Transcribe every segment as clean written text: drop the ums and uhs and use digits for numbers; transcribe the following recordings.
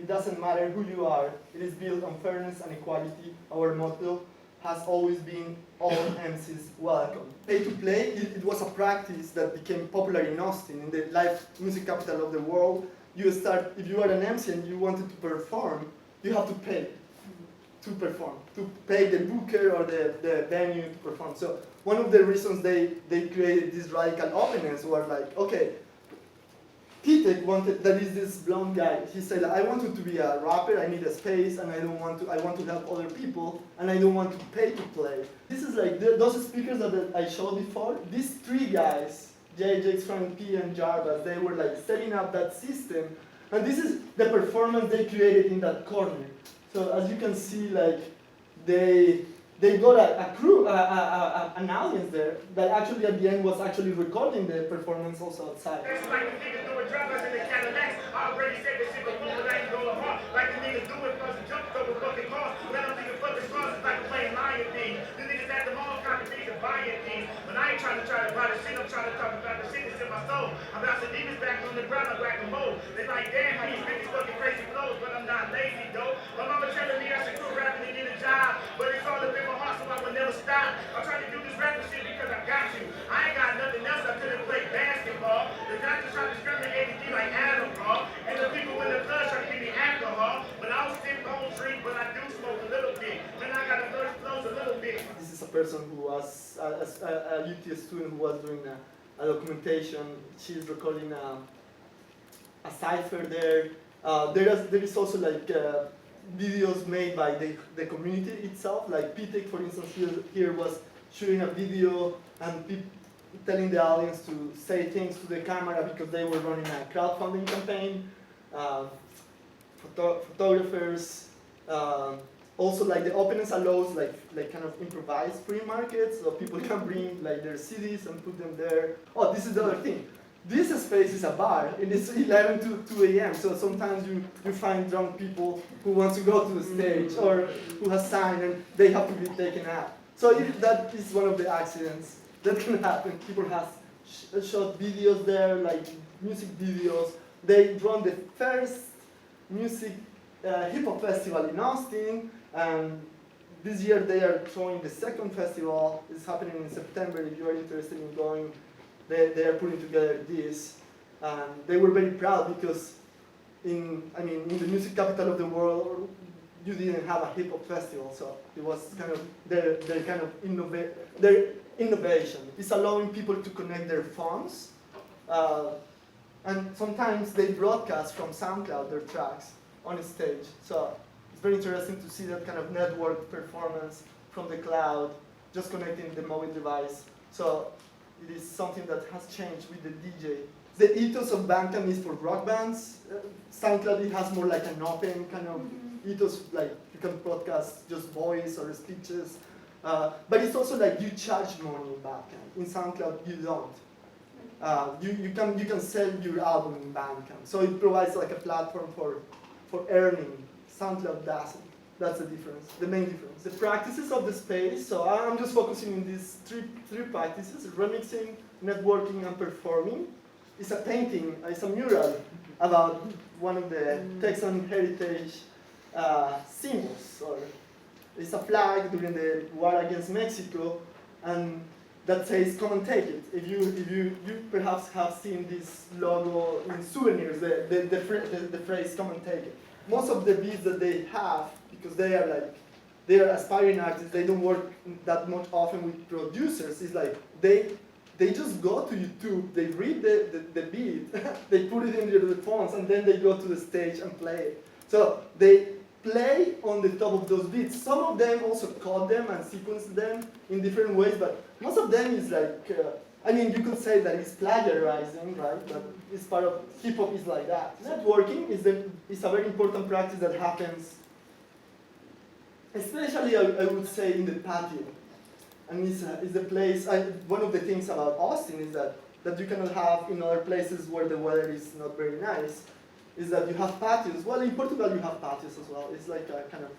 it doesn't matter who you are. It is built on fairness and equality. Our motto has always been all MCs welcome. Pay to play, it was a practice that became popular in Austin, in the live music capital of the world. If you are an MC and you wanted to perform, you have to pay to perform, to pay the booker or the venue to perform. So one of the reasons they created this radical openness was like, okay, P-Tech wanted, that is this blonde guy, he said, I wanted to be a rapper, I need a space, and I want to help other people, and I don't want to pay to play. This is like, those speakers that I showed before, these three guys, JJ, Frank P, and Jarvis, they were like setting up that system, and this is the performance they created in that corner. So as you can see, like, they got a crew, an audience there that actually at the end was actually recording the performance also outside. That's like the niggas doing drugs in the Cadillacs. I already said this shit before, but I ain't going hard. Like the niggas do it plus the jump over fucking cars. Let them niggas fucking cars is like a plain lion thing. The niggas at the mall copy things and buying things. But I ain't trying to buy the shit, I'm trying to talk about the shit that's in my soul. I'm about to demons back on the ground, I'm whack a mole. They like, damn, how these bitches fucking crazy flows, but I'm not lazy, though. My mama telling me I should quit rapping and get a job, but it's all up in my heart, so I will never stop. I'm trying to do this rapping shit because I got you. I ain't got nothing else, I couldn't play basketball. The doctors try to discriminate me like Adam Paul, and the people in the club try to give me alcohol. But I don't sip, I don't drink, but I do smoke a little bit. Then I got to first flows a little bit. This is a person who was a UT student who was doing a documentation. She's recording a cipher there. There is also like videos made by the community itself. Like P-Tech, for instance, here was shooting a video and telling the audience to say things to the camera because they were running a crowdfunding campaign. Photographers. Also, like the openness allows like kind of improvised free markets, so people can bring like their CDs and put them there. Oh, this is the other thing. This space is a bar, and it's 11 to 2 a.m. So sometimes you find drunk people who want to go to the stage or who has signed and they have to be taken out. So that is one of the accidents that can happen. People have shot videos there, like music videos. They run the first music hip hop festival in Austin, and this year they are throwing the second festival. It's happening in September. If you are interested in going, they are putting together this. And they were very proud because in the music capital of the world, you didn't have a hip hop festival, so it was kind of their kind of innovation. It's allowing people to connect their phones, and sometimes they broadcast from SoundCloud their tracks on a stage. So it's very interesting to see that kind of network performance from the cloud, just connecting the mobile device. So it is something that has changed with the DJ. The ethos of Bandcamp is for rock bands. SoundCloud, it has more like an open kind of ethos, like you can broadcast just voice or speeches. But it's also like you charge money in Bandcamp. In SoundCloud, you don't. You can sell your album in Bandcamp. So it provides like a platform for earning. SoundCloud doesn't. That's the difference, the main difference. The practices of the space, so I'm just focusing on these three practices: remixing, networking, and performing. It's a painting, it's a mural about one of the Texan heritage symbols. Or it's a flag during the war against Mexico, and that says "Come and take it." If you perhaps have seen this logo in souvenirs, the phrase "Come and take it." Most of the beats that they have, because they are aspiring artists, they don't work that much often with producers. It's like they just go to YouTube, they read the beat, they put it in their phones, and then they go to the stage and play it. So they play on the top of those beats. Some of them also code them and sequence them in different ways, but most of them is like, you could say that it's plagiarizing, right? But it's part of, hip hop is like that. Networking is a very important practice that happens, especially I would say in the patio. And it's the place, one of the things about Austin is that you cannot have in other places where the weather is not very nice, is that you have patios. Well, in Portugal you have patios as well. It's like a kind of,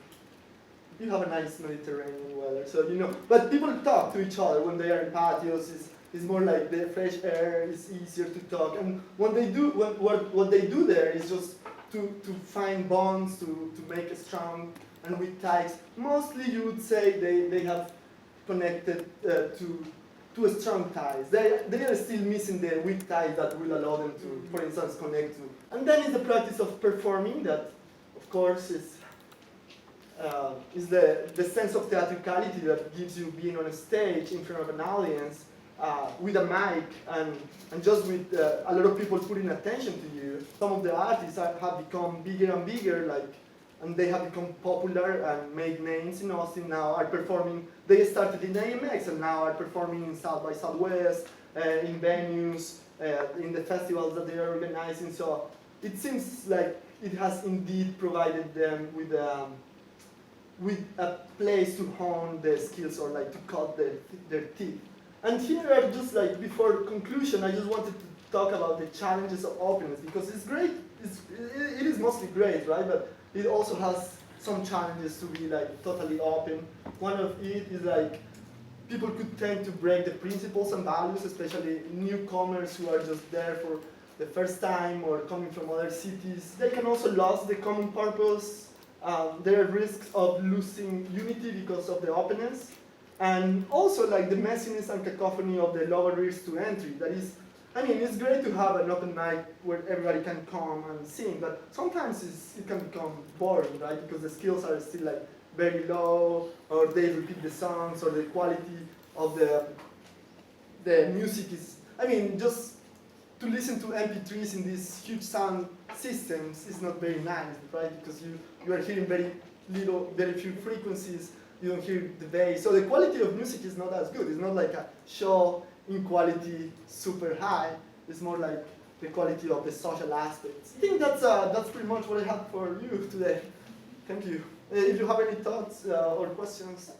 you have a nice Mediterranean weather, so but people talk to each other when they are in patios. It's more like the fresh air is easier to talk. And what they do there is just to find bonds, to make a strong and weak ties. Mostly you would say they have connected to a strong ties. They are still missing the weak ties that will allow them to, for instance, connect to. And then is the practice of performing that, of course, is the sense of theatricality that gives you being on a stage in front of an audience with a mic and just with a lot of people putting attention to you. Some of the artists have become bigger and bigger, and they have become popular and made names in Austin now, are performing. They started in AMX and now are performing in South by Southwest, in venues, in the festivals that they are organizing. So it seems like it has indeed provided them with a place to hone their skills or like to cut their teeth. And here are just like, before conclusion, I just wanted to talk about the challenges of openness, because it's great, it is mostly great, right? But it also has some challenges to be like totally open. One of it is like, people could tend to break the principles and values, especially newcomers who are just there for the first time or coming from other cities. They can also lose the common purpose. There are risks of losing unity because of the openness. And also like the messiness and cacophony of the lower barriers to entry. That is, I mean, it's great to have an open mic where everybody can come and sing, but sometimes it can become boring, right? Because the skills are still like very low, or they repeat the songs, or the quality of the music is, I mean, just to listen to MP3s in these huge sound systems is not very nice, right? Because you are hearing very few frequencies, you don't hear the bass. So the quality of music is not as good. It's not like a show in quality super high. It's more like the quality of the social aspects. I think that's pretty much what I have for you today. Thank you. If you have any thoughts or questions.